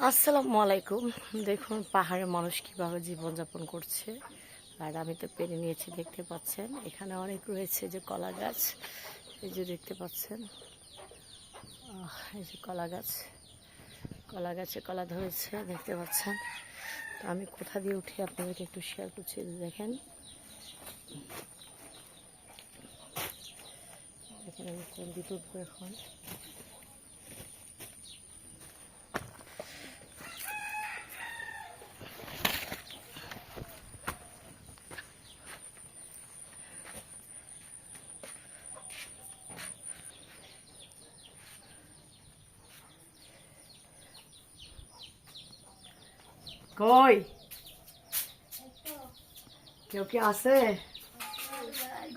আসসালামু আলাইকুম। দেখুন পাহাড়ের মানুষ কীভাবে জীবনযাপন করছে। আর আমি তো পেরে নিয়েছি, দেখতে পাচ্ছেন এখানে অনেক রয়েছে যে কলা গাছ। এই যে দেখতে পাচ্ছেন, এই যে কলা গাছ, কলা গাছে কলা ধরেছে দেখতে পাচ্ছেন। তো আমি কোথা দিয়ে উঠি আপনাদেরকে একটু শেয়ার করছি। দেখেন দেখেন আমি কোন দিকে উঠবো এখন। কই কেউ কি আছে?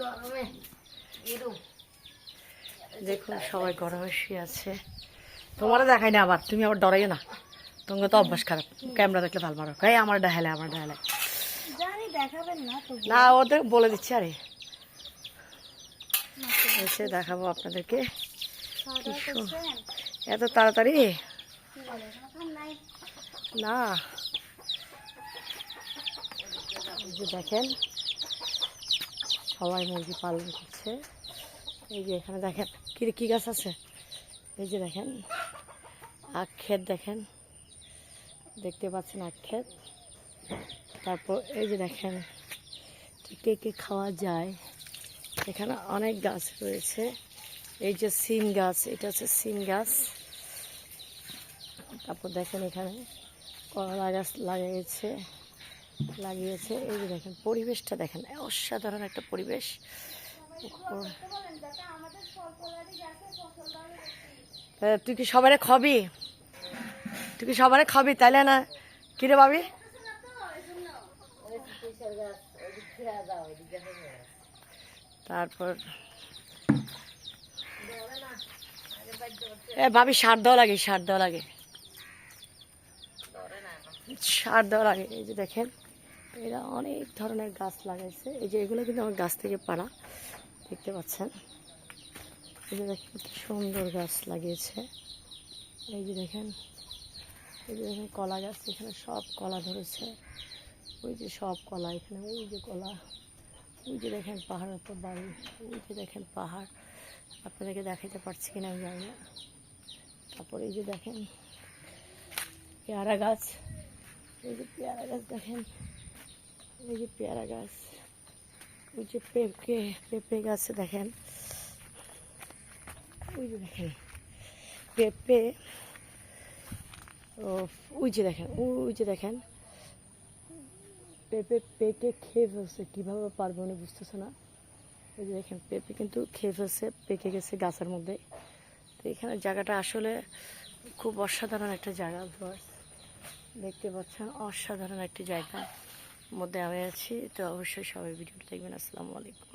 গরমে দেখুন সবাই গরমে শুয়ে আছে। তোমারও দেখাই না, আবার তুমি আবার ডরাইও না, তোমাকে তো অভ্যাস খারাপ, ক্যামেরা দেখলে ভাল মারো। এই আমার ডাহেলে আমার ডাহেলে না, ওদের বলে দিচ্ছি। আরে এসে দেখাবো আপনাদেরকে। এত তাড়াতাড়ি না, এই যে দেখেন সবাই মুরগি পালন করছে। এই যে এখানে দেখেন কি গাছ আছে। এই যে দেখেন আখ ক্ষেত, দেখেন দেখতে পাচ্ছেন আখ ক্ষেত। তারপর এই যে দেখেন কে কে খাওয়া যায়, এখানে অনেক গাছ রয়েছে। এই যে সিম গাছ, এটা হচ্ছে সিম গাছ। তারপর দেখেন এখানে কলা গাছ লাগিয়েছে। এই যে দেখেন পরিবেশটা দেখেন, অসাধারণ একটা পরিবেশ। তুই কি সবারে খাবি? তুই কি সবারে খাবি তাইলে না? কিরে ভাবি, তারপর ভাবি সার দেওয়া লাগে, সার দেওয়া লাগে, সার দেওয়া লাগে। এই যে দেখেন এরা অনেক ধরনের গাছ লাগাইছে। এই যে এগুলো কিন্তু আমার গাছ থেকে পাড়া, দেখতে পাচ্ছেন। এই যে দেখেন কি সুন্দর গাছ লাগিয়েছে। এই যে দেখেন, এই যে দেখেন কলা গাছ, এখানে সব কলা ধরেছে। ওই যে সব কলা এখানে, ওই যে কলা, ওই যে দেখেন পাহাড়ের উপর বাড়ি, ওই যে দেখেন পাহাড়। আপনাদেরকে দেখাতে পারছি কিনা আমি জানি না। তারপর এই যে দেখেন পেয়ারা গাছ, এই যে পেয়ারা গাছ দেখেন, এই যে পেয়ারা গাছ, ওই যে পেঁপে গাছ দেখেন, ওই যে দেখেন পেঁপে। ও ওই যে দেখেন, ওই যে দেখেন পেঁপে পেকে খেয়ে ফেলছে, কীভাবে পারবে উনি বুঝতেছে না। এই যে দেখেন পেঁপে কিন্তু খেয়ে ফেলছে, পেকে গেছে গাছের মধ্যে। তো এখানে জায়গাটা আসলে খুব অসাধারণ একটা জায়গা। দেখতে পাচ্ছেন অসাধারণ একটি জায়গার মধ্যে আমি আছি। তো অবশ্যই সবাই ভিডিওটা দেখবেন। আসসালামু আলাইকুম।